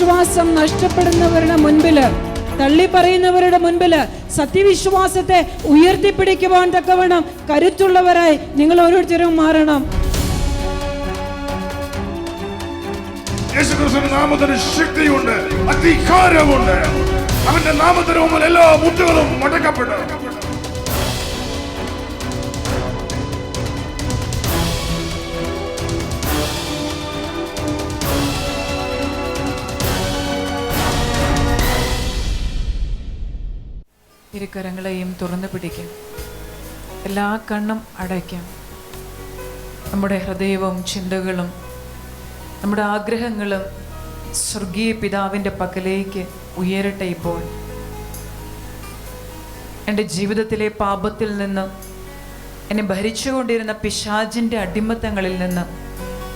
വിശ്വാസം നഷ്ടപ്പെടുന്നവരുടെ മുൻപില്, തള്ളി പറയുന്നവരുടെ മുൻപില് സത്യവിശ്വാസത്തെ ഉയർത്തിപ്പിടിക്കുവാൻ തക്കവണ്ണം കരുത്തുള്ളവരായി നിങ്ങൾ ഓരോരുത്തരും മാറണം. യേശുക്രിസ്തുവിന്റെ നാമത്തിന് ശക്തിയുണ്ട്, അധികാരമുണ്ട്. അവന്റെ നാമത്തിന് മുമ്പിൽ എല്ലാ മുട്ടുകളും മടക്കപ്പെടും. ഇരുകരങ്ങളെയും തുറന്നു പിടിക്കാം. എല്ലാ കണ്ണും അടയ്ക്കാം. നമ്മുടെ ഹൃദയവും ചിന്തകളും നമ്മുടെ ആഗ്രഹങ്ങളും സ്വർഗീയ പിതാവിൻ്റെ പക്കലേക്ക് ഉയരട്ടെ. ഇപ്പോൾ എൻ്റെ ജീവിതത്തിലെ പാപത്തിൽ നിന്ന്, എന്നെ ഭരിച്ചുകൊണ്ടിരുന്ന പിശാചിൻ്റെ അടിമത്തങ്ങളിൽ നിന്ന്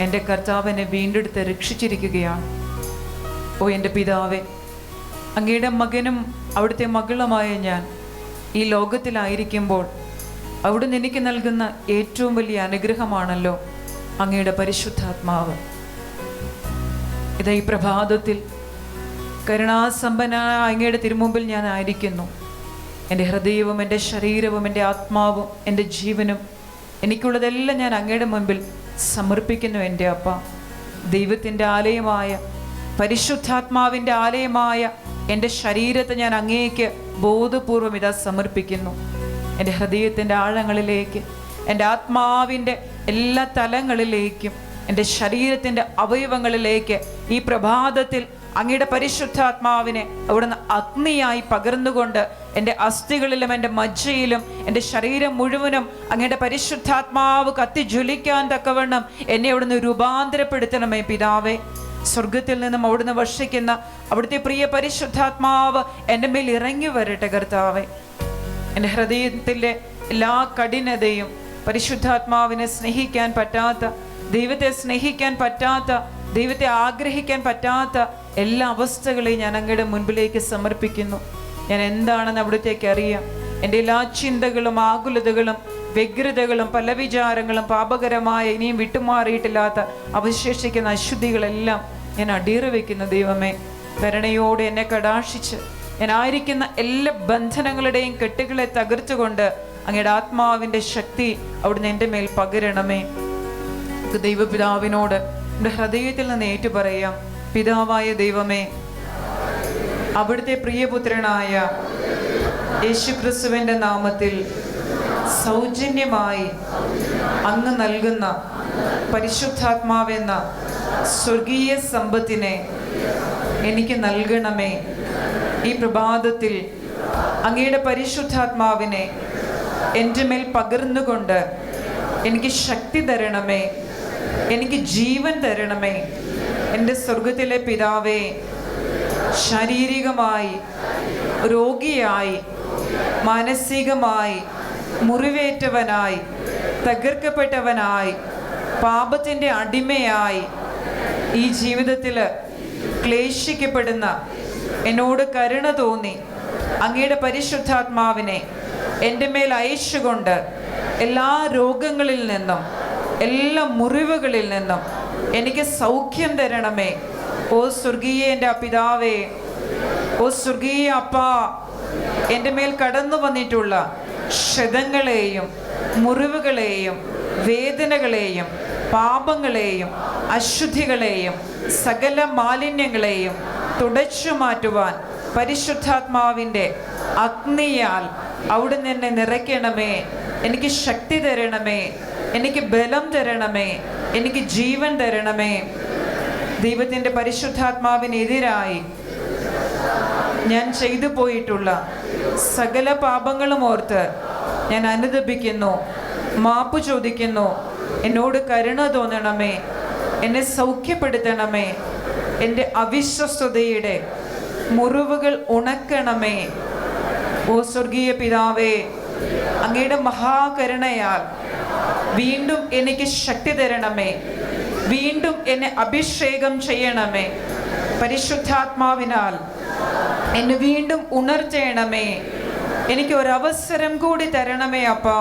എൻ്റെ കർത്താവ് എന്നെ വീണ്ടെടുത്ത് രക്ഷിച്ചിരിക്കുകയാണ്. ഓ എൻ്റെ പിതാവേ, അങ്ങയുടെ മകനും അവിടുത്തെ മകളുമായ ഞാൻ ഈ ലോകത്തിലായിരിക്കുമ്പോൾ അവിടുന്ന് എനിക്ക് നൽകുന്ന ഏറ്റവും വലിയ അനുഗ്രഹമാണല്ലോ അങ്ങയുടെ പരിശുദ്ധാത്മാവ്. ഇതാ ഈ പ്രഭാതത്തിൽ കരുണാസമ്പന്നനായ അങ്ങയുടെ തിരുമുമ്പിൽ ഞാൻ ആയിരിക്കുന്നു. എൻ്റെ ഹൃദയവും എൻ്റെ ശരീരവും എൻ്റെ ആത്മാവും എൻ്റെ ജീവനും എനിക്കുള്ളതെല്ലാം ഞാൻ അങ്ങയുടെ മുൻപിൽ സമർപ്പിക്കുന്നു. എൻ്റെ അപ്പ, ദൈവത്തിൻ്റെ ആലയമായ, പരിശുദ്ധാത്മാവിൻ്റെ ആലയമായ എൻ്റെ ശരീരത്തെ ഞാൻ അങ്ങേക്ക് ബോധപൂർവം ഇതാ സമർപ്പിക്കുന്നു. എൻ്റെ ഹൃദയത്തിൻ്റെ ആഴങ്ങളിലേക്ക്, എൻ്റെ ആത്മാവിൻ്റെ എല്ലാ തലങ്ങളിലേക്കും, എൻ്റെ ശരീരത്തിൻ്റെ അവയവങ്ങളിലേക്ക് ഈ പ്രഭാതത്തിൽ അങ്ങയുടെ പരിശുദ്ധാത്മാവിനെ അവിടുന്ന് അഗ്നിയായി പകർന്നുകൊണ്ട് എൻ്റെ അസ്ഥികളിലും എൻ്റെ മജ്ജയിലും എൻ്റെ ശരീരം മുഴുവനും അങ്ങയുടെ പരിശുദ്ധാത്മാവ് കത്തി ജ്വലിക്കാൻ തക്കവണ്ണം എന്നെ അവിടുന്ന് രൂപാന്തരപ്പെടുത്തണമേ പിതാവേ. സ്വർഗത്തിൽ നിന്നും അവിടുന്ന് വർഷിക്കുന്ന അവിടുത്തെ പ്രിയ പരിശുദ്ധാത്മാവ് എൻ്റെ മേൽ ഇറങ്ങി വരട്ടെ കർത്താവേ. എൻ്റെ ഹൃദയത്തിലെ എല്ലാ കഠിനതയും, പരിശുദ്ധാത്മാവിനെ സ്നേഹിക്കാൻ പറ്റാത്ത, ദൈവത്തെ സ്നേഹിക്കാൻ പറ്റാത്ത, ദൈവത്തെ ആഗ്രഹിക്കാൻ പറ്റാത്ത എല്ലാ അവസ്ഥകളെയും ഞാൻ അങ്ങയുടെ മുൻപിലേക്ക് സമർപ്പിക്കുന്നു. ഞാൻ എന്താണെന്ന് അവിടുത്തേക്ക് അറിയാം. എൻ്റെ എല്ലാ ചിന്തകളും ആകുലതകളും വ്യഗ്രതകളും പല വിചാരങ്ങളും പാപകരമായ ഇനിയും വിട്ടുമാറിയിട്ടില്ലാത്ത അവശേഷിക്കുന്ന അശുദ്ധികളെല്ലാം ഞാൻ അടിയറ വയ്ക്കുന്ന ദൈവമേ, കരുണയോടെ എന്നെ കടാക്ഷിച്ച് ഞാനായിരിക്കുന്ന എല്ലാ ബന്ധനങ്ങളുടെയും കെട്ടുകളെ തകർത്തുകൊണ്ട് അങ്ങയുടെ ആത്മാവിൻ്റെ ശക്തി അവിടുന്ന് എൻ്റെ മേൽ പകരണമേ. ദൈവപിതാവിനോട് എൻ്റെ ഹൃദയത്തിൽ നിന്ന് ഏറ്റുപറയാം. പിതാവായ ദൈവമേ, അവിടുത്തെ പ്രിയപുത്രനായ യേശുക്രിസ്തുവിൻ്റെ നാമത്തിൽ സൗജന്യമായി അങ്ങ് നൽകുന്ന പരിശുദ്ധാത്മാവെന്ന സ്വർഗീയ സമ്പത്തിനെ എനിക്ക് നൽകണമേ. ഈ പ്രഭാതത്തിൽ അങ്ങയുടെ പരിശുദ്ധാത്മാവിനെ എൻ്റെ മേൽ പകർന്നുകൊണ്ട് എനിക്ക് ശക്തി തരണമേ, എനിക്ക് ജീവൻ തരണമേ. എൻ്റെ സ്വർഗത്തിലെ പിതാവേ, ശാരീരികമായി രോഗിയായി, മാനസികമായി മുറിവേറ്റവനായി, തകർക്കപ്പെട്ടവനായി, പാപത്തിൻ്റെ അടിമയായി ഈ ജീവിതത്തിൽ ക്ലേശിക്കപ്പെടുന്ന എന്നോട് കരുണ തോന്നി അങ്ങയുടെ പരിശുദ്ധാത്മാവിനെ എൻ്റെ മേൽ അയച്ചുകൊണ്ട് എല്ലാ രോഗങ്ങളിൽ നിന്നും, എല്ലാ മുറിവുകളിൽ നിന്നും എനിക്ക് സൗഖ്യം തരണമേ. ഓ സ്വർഗീയ എൻ്റെ പിതാവേ, ഓ സ്വർഗീയ അപ്പാ, എൻ്റെ മേൽ കടന്നു വന്നിട്ടുള്ള ക്ഷതങ്ങളെയും മുറിവുകളെയും വേദനകളെയും പാപങ്ങളെയും അശുദ്ധികളെയും സകല മാലിന്യങ്ങളെയും തുടച്ചു മാറ്റുവാൻ പരിശുദ്ധാത്മാവിൻ്റെ അഗ്നിയാൽ അവിടുന്ന് എന്നെ നിറയ്ക്കണമേ. എനിക്ക് ശക്തി തരണമേ, എനിക്ക് ബലം തരണമേ, എനിക്ക് ജീവൻ തരണമേ. ദൈവത്തിൻ്റെ പരിശുദ്ധാത്മാവിനെതിരായി ഞാൻ ചെയ്തു പോയിട്ടുള്ള സകല പാപങ്ങളും ഓർത്ത് ഞാൻ അനുതപിക്കുന്നു, മാപ്പ് ചോദിക്കുന്നു. എന്നോട് കരുണ തോന്നണമേ, എന്നെ സൗഖ്യപ്പെടുത്തണമേ, എൻ്റെ അവിശ്വസ്തതയുടെ മുറിവുകൾ ഉണക്കണമേ. ഓ സ്വർഗീയ പിതാവേ, അങ്ങയുടെ മഹാകരുണയാൽ വീണ്ടും എനിക്ക് ശക്തി തരണമേ, വീണ്ടും എന്നെ അഭിഷേകം ചെയ്യണമേ. പരിശുദ്ധാത്മാവിനാൽ എന്നെ വീണ്ടും ഉണർത്തേണമേ. എനിക്ക് ഒരവസരം കൂടി തരണമേ അപ്പാ.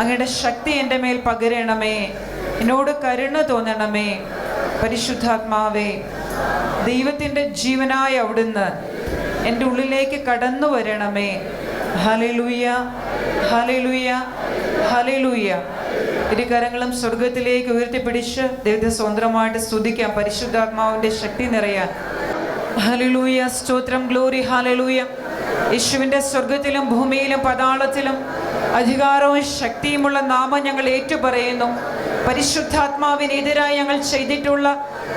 അങ്ങയുടെ ശക്തി എൻ്റെ മേൽ പകരണമേ, എന്നോട് കരുണ തോന്നണമേ. പരിശുദ്ധാത്മാവേ, ദൈവത്തിൻ്റെ ജീവനായ അവിടുന്ന് എൻ്റെ ഉള്ളിലേക്ക് കടന്നു വരണമേ. Hallelujah, hallelujah, hallelujah. ഇരു കരങ്ങളും സ്വർഗത്തിലേക്ക് ഉയർത്തിപ്പിടിച്ച് ദൈവത്തെ സ്വന്തമായിട്ട് സ്തുതിക്കാം. പരിശുദ്ധാത്മാവിൻ്റെ ശക്തി നിറയാൻ. ഹല്ലേലൂയ, സ്തോത്രം, ഗ്ലോറി, ഹല്ലേലൂയ. യേശുവിൻ്റെ സ്വർഗത്തിലും ഭൂമിയിലും പാതാളത്തിലും അധികാരവും ശക്തിയുമുള്ള നാമം ഞങ്ങൾ ഏറ്റുപറയുന്നു. പരിശുദ്ധാത്മാവിനെതിരായി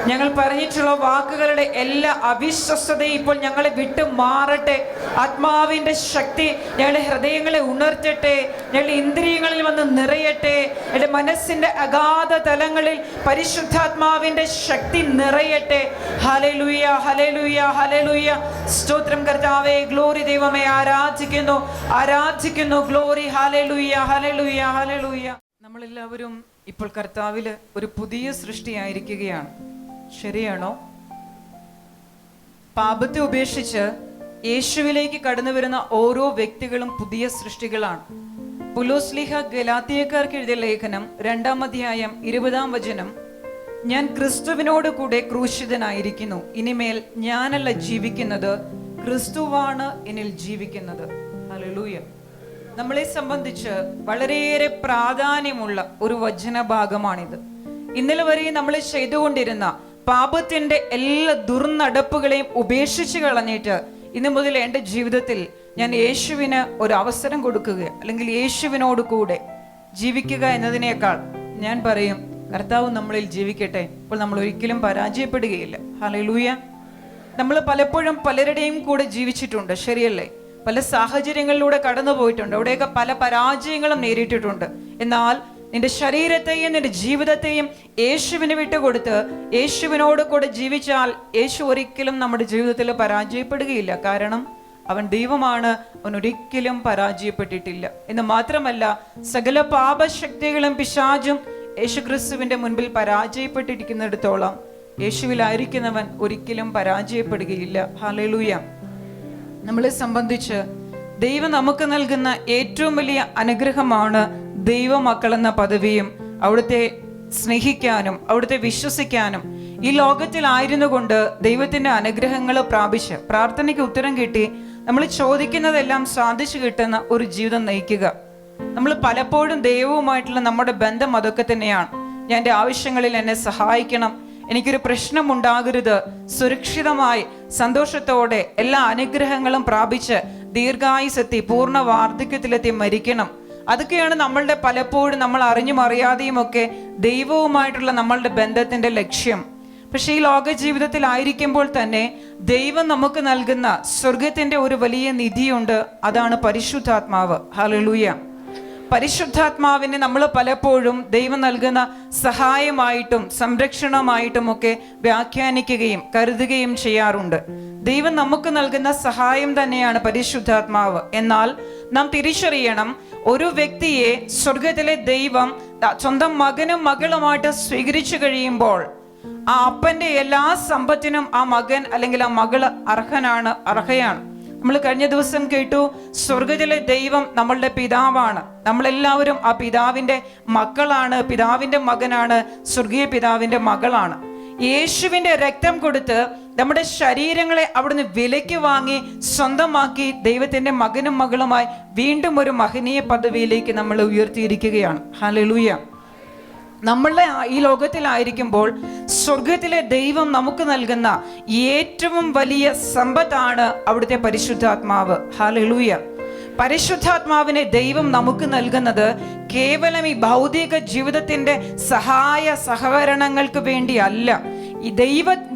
ഞങ്ങൾ പറഞ്ഞിട്ടുള്ള വാക്കുകളുടെ എല്ലാ അവിശ്വസ്തതയും ഇപ്പോൾ ഞങ്ങളെ വിട്ടു മാറട്ടെ. ആത്മാവിൻ്റെ ശക്തി ഞങ്ങളുടെ ഹൃദയങ്ങളെ ഉണർത്തട്ടെ. ഞങ്ങളുടെ ഇന്ദ്രിയങ്ങളിൽ വന്ന് നിറയട്ടെ. എൻ്റെ മനസ്സിൻ്റെ അഗാധ തലങ്ങളിൽ പരിശുദ്ധാത്മാവിൻ്റെ ശക്തി നിറയട്ടെ. Hallelujah, hallelujah, hallelujah. സ്തോത്രം കർത്താവേ, ഗ്ലോറി ദൈവമേ. ആരാധിക്കുന്നു. Glory, hallelujah, hallelujah, hallelujah. നമ്മളെല്ലാവരും ഇപ്പോൾ കർത്താവിൽ ഒരു പുതിയ സൃഷ്ടിയായിരിക്കുകയാണ്. ശരിയാണോ? പാപത്തെ ഉപേക്ഷിച്ച് യേശുവിലേക്ക് കടന്നു വരുന്ന ഓരോ വ്യക്തികളും പുതിയ സൃഷ്ടികളാണ്. പൗലോസ്ലീഹ ഗലാത്യക്കാർക്ക് എഴുതിയ ലേഖനം 2-ാം അധ്യായം 20-ാം വചനം, ഞാൻ ക്രിസ്തുവിനോട് കൂടെ ക്രൂശിതനായിരിക്കുന്നു. ഇനിമേൽ ഞാനല്ല ജീവിക്കുന്നത്, ക്രിസ്തുവാണ് എന്നിൽ ജീവിക്കുന്നത്. ഹല്ലേലൂയ. നമ്മളെ സംബന്ധിച്ച് വളരെയേറെ പ്രാധാന്യമുള്ള ഒരു വചനഭാഗമാണിത്. ഇന്നലെ വരെ നമ്മൾ ചെയ്തുകൊണ്ടിരുന്ന പാപത്തിന്റെ എല്ലാ ദുർനടപ്പുകളെയും ഉപേക്ഷിച്ച് കളഞ്ഞിട്ട് ഇന്നു മുതൽ എൻ്റെ ജീവിതത്തിൽ ഞാൻ യേശുവിന് ഒരു അവസരം കൊടുക്കുക, അല്ലെങ്കിൽ യേശുവിനോട് കൂടെ ജീവിക്കുക എന്നതിനേക്കാൾ ഞാൻ പറയും കർത്താവ് നമ്മളിൽ ജീവിക്കട്ടെ. അപ്പോൾ നമ്മൾ ഒരിക്കലും പരാജയപ്പെടുകയില്ല. ഹല്ലേലൂയ. നമ്മൾ പലപ്പോഴും പലരുടെയും കൂടെ ജീവിച്ചിട്ടുണ്ട്, ശരിയല്ലേ? പല സാഹചര്യങ്ങളിലൂടെ കടന്നു പോയിട്ടുണ്ട്. അവിടെയൊക്കെ പല പരാജയങ്ങളും നേരിട്ടിട്ടുണ്ട്. എന്നാൽ നിന്റെ ശരീരത്തെയും നിന്റെ ജീവിതത്തെയും യേശുവിന് വിട്ടുകൊടുത്ത് യേശുവിനോട് കൂടെ ജീവിച്ചാൽ യേശു ഒരിക്കലും നമ്മുടെ ജീവിതത്തിൽ പരാജയപ്പെടുകയില്ല. കാരണം അവൻ ദൈവമാണ്, അവൻ ഒരിക്കലും പരാജയപ്പെട്ടിട്ടില്ല. എന്ന് മാത്രമല്ല, സകല പാപശക്തികളും പിശാചും യേശുക്രിസ്തുവിന്റെ മുൻപിൽ പരാജയപ്പെട്ടിരിക്കുന്നിടത്തോളം യേശുവിലായിരിക്കുന്നവൻ ഒരിക്കലും പരാജയപ്പെടുകയില്ല. ഹല്ലേലൂയ. നമ്മളെ സംബന്ധിച്ച് ദൈവം നമുക്ക് നൽകുന്ന ഏറ്റവും വലിയ അനുഗ്രഹമാണ് ദൈവമക്കളെന്ന പദവിയും അവിടുത്തെ സ്നേഹിക്കാനും അവിടുത്തെ വിശ്വസിക്കാനും ഈ ലോകത്തിലായിരുന്നു കൊണ്ട് ദൈവത്തിന്റെ അനുഗ്രഹങ്ങൾ പ്രാപിച്ച് പ്രാർത്ഥനയ്ക്ക് ഉത്തരം കിട്ടി നമ്മൾ ചോദിക്കുന്നതെല്ലാം സാധിച്ചു കിട്ടുന്ന ഒരു ജീവിതം നയിക്കുക. നമ്മൾ പലപ്പോഴും ദൈവവുമായിട്ടുള്ള നമ്മുടെ ബന്ധം അതൊക്കെ തന്നെയാണ്. ഞാൻ എൻ്റെ ആവശ്യങ്ങളിൽ എന്നെ സഹായിക്കണം, എനിക്കൊരു പ്രശ്നം ഉണ്ടാകരുത്, സുരക്ഷിതമായി സന്തോഷത്തോടെ എല്ലാ അനുഗ്രഹങ്ങളും പ്രാപിച്ച് ദീർഘായുസെത്തി പൂർണ്ണ വാർദ്ധക്യത്തിലെത്തി മരിക്കണം. അതൊക്കെയാണ് നമ്മളുടെ പലപ്പോഴും നമ്മൾ അറിഞ്ഞും അറിയാതെയും ഒക്കെ ദൈവവുമായിട്ടുള്ള നമ്മളുടെ ബന്ധത്തിന്റെ ലക്ഷ്യം. പക്ഷെ ഈ ലോക ജീവിതത്തിലായിരിക്കുമ്പോൾ തന്നെ ദൈവം നമുക്ക് നൽകുന്ന സ്വർഗത്തിന്റെ ഒരു വലിയ നിധിയുണ്ട്, അതാണ് പരിശുദ്ധാത്മാവ്. ഹല്ലേലൂയ. പരിശുദ്ധാത്മാവിനെ നമ്മൾ പലപ്പോഴും ദൈവം നൽകുന്ന സഹായമായിട്ടും സംരക്ഷണമായിട്ടും ഒക്കെ വ്യാഖ്യാനിക്കുകയും കരുതുകയും ചെയ്യാറുണ്ട്. ദൈവം നമുക്ക് നൽകുന്ന സഹായം തന്നെയാണ് പരിശുദ്ധാത്മാവ്. എന്നാൽ നാം തിരിച്ചറിയണം, ഒരു വ്യക്തിയെ സ്വർഗത്തിലെ ദൈവം സ്വന്തം മകനും മകളുമായിട്ട് സ്വീകരിച്ചു കഴിയുമ്പോൾ ആ അപ്പന്റെ എല്ലാ സമ്പത്തിനും ആ മകൻ അല്ലെങ്കിൽ ആ മകള് അർഹയാണ്. നമ്മൾ കഴിഞ്ഞ ദിവസം കേട്ടു, സ്വർഗത്തിലെ ദൈവം നമ്മളുടെ പിതാവാണ്. നമ്മളെല്ലാവരും ആ പിതാവിന്റെ മക്കളാണ്, പിതാവിന്റെ മകനാണ്, സ്വർഗീയ പിതാവിന്റെ മകളാണ്. യേശുവിന്റെ രക്തം കൊടുത്ത് നമ്മുടെ ശരീരങ്ങളെ അവിടുന്ന് വിലയ്ക്ക് വാങ്ങി സ്വന്തമാക്കി ദൈവത്തിന്റെ മകനും മകളുമായി വീണ്ടും ഒരു മഹനീയ പദവിയിലേക്ക് നമ്മൾ ഉയർത്തിയിരിക്കുകയാണ്. ഹല്ലേലൂയ. നമ്മളുടെ ഈ ലോകത്തിലായിരിക്കുമ്പോൾ സ്വർഗത്തിലെ ദൈവം നമുക്ക് നൽകുന്ന ഏറ്റവും വലിയ സമ്പത്താണ് അവിടുത്തെ പരിശുദ്ധാത്മാവ്. ഹല്ലേലൂയ. പരിശുദ്ധാത്മാവിനെ ദൈവം നമുക്ക് നൽകുന്നത് കേവലം ഈ ഭൗതിക ജീവിതത്തിന്റെ സഹായ സഹകരണങ്ങൾക്ക് വേണ്ടിയല്ല. ഈ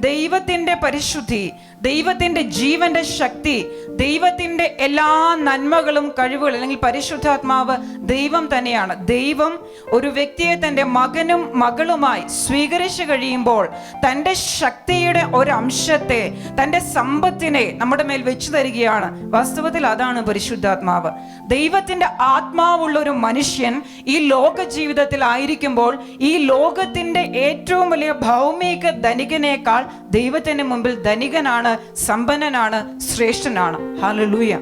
ദൈവത്തിന്റെ പരിശുദ്ധി, ദൈവത്തിന്റെ ജീവന്റെ ശക്തി, ദൈവത്തിന്റെ എല്ലാ നന്മകളും കഴിവുകളും അല്ലെങ്കിൽ പരിശുദ്ധാത്മാവ് ദൈവം തന്നെയാണ്. ദൈവം ഒരു വ്യക്തിയെ തൻ്റെ മകനും മകളുമായി സ്വീകരിച്ചു കഴിയുമ്പോൾ തൻ്റെ ശക്തിയുടെ ഒരംശത്തെ, തൻ്റെ സമ്പത്തിനെ നമ്മുടെ മേൽ വെച്ചു തരികയാണ്. വാസ്തവത്തിൽ അതാണ് പരിശുദ്ധാത്മാവ്. ദൈവത്തിന്റെ ആത്മാവുള്ള ഒരു മനുഷ്യൻ ഈ ലോക ജീവിതത്തിൽ ആയിരിക്കുമ്പോൾ ഈ ലോകത്തിന്റെ ഏറ്റവും വലിയ ഭൗമിക ധനികനേക്കാൾ ദൈവത്തിന് മുമ്പിൽ ധനികനാണ്, സമ്പന്നനാണ്, ശ്രേഷ്ഠനാണ്. ഹല്ലേലൂയ.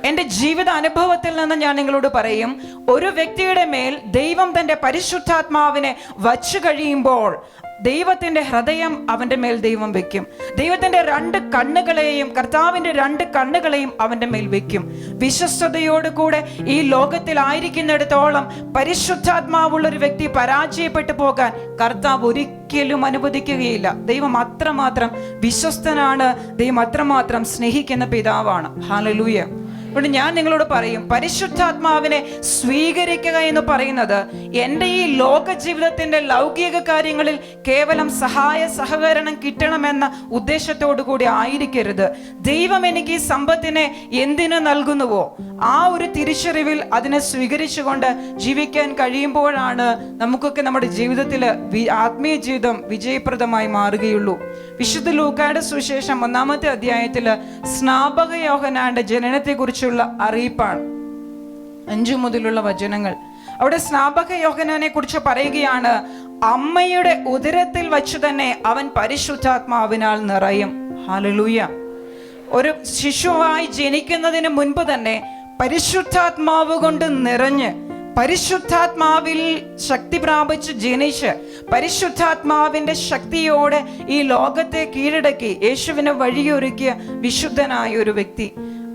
എൻ്റെ ജീവിത അനുഭവത്തിൽ നിന്ന് ഞാൻ നിങ്ങളോട് പറയും, ഒരു വ്യക്തിയുടെ മേൽ ദൈവം തൻ്റെ പരിശുദ്ധാത്മാവിനെ വച്ചു കഴിയുമ്പോൾ ദൈവത്തിന്റെ ഹൃദയം അവന്റെ മേൽ ദൈവം വെക്കും. ദൈവത്തിന്റെ 2 കണ്ണുകളെയും, കർത്താവിന്റെ 2 കണ്ണുകളെയും അവന്റെ മേൽ വെക്കും. വിശ്വസ്തയോട് കൂടെ ഈ ലോകത്തിൽ ആയിരിക്കുന്നിടത്തോളം പരിശുദ്ധാത്മാവുള്ള ഒരു വ്യക്തി പരാജയപ്പെട്ടു പോകാൻ കർത്താവ് ഒരിക്കലും അനുവദിക്കുകയില്ല. ദൈവം അത്രമാത്രം വിശ്വസ്തനാണ്. ദൈവം അത്രമാത്രം സ്നേഹിക്കുന്ന പിതാവാണ്. ഹല്ലേലൂയ. അതുകൊണ്ട് ഞാൻ നിങ്ങളോട് പറയും, പരിശുദ്ധാത്മാവിനെ സ്വീകരിക്കുക എന്ന് പറയുന്നത് എൻ്റെ ഈ ലോക ജീവിതത്തിന്റെ ലൗകിക കാര്യങ്ങളിൽ കേവലം സഹായ സഹകരണം കിട്ടണമെന്ന ഉദ്ദേശത്തോടു കൂടി ആയിരിക്കരുത്. ദൈവം എനിക്ക് ഈ സമ്പത്തിനെ എന്തിനു നൽകുന്നുവോ ആ ഒരു തിരിച്ചറിവിൽ അതിനെ സ്വീകരിച്ചുകൊണ്ട് ജീവിക്കാൻ കഴിയുമ്പോഴാണ് നമുക്കൊക്കെ നമ്മുടെ ജീവിതത്തിൽ ആത്മീയ ജീവിതം വിജയപ്രദമായി മാറുകയുള്ളൂ. വിശുദ്ധ ലൂക്കായുടെ സുവിശേഷം 1-ാമത്തെ അധ്യായത്തിൽ സ്നാപക യോഹന്നാന്റെ ജനനത്തെക്കുറിച്ചുള്ള അറിയിപ്പാണ്. 5 മുതലുള്ള വചനങ്ങൾ. അവിടെ സ്നാപക യോഹന്നാനെ കുറിച്ച് പറയുകയാണ്, അമ്മയുടെ ഉദരത്തിൽ വച്ചു തന്നെ അവൻ പരിശുദ്ധാത്മാവിനാൽ നിറയും. ഹല്ലേലൂയ. ഒരു ശിശുവായി ജനിക്കുന്നതിന് മുൻപ് തന്നെ പരിശുദ്ധാത്മാവ് കൊണ്ട് നിറഞ്ഞ്, പരിശുദ്ധാത്മാവിൽ ശക്തി പ്രാപിച്ച് ജനിച്ച്, പരിശുദ്ധാത്മാവിന്റെ ശക്തിയോടെ ഈ ലോകത്തെ കീഴടക്കി യേശുവിനെ വഴിയൊരുക്കിയ വിശുദ്ധനായ ഒരു വ്യക്തി.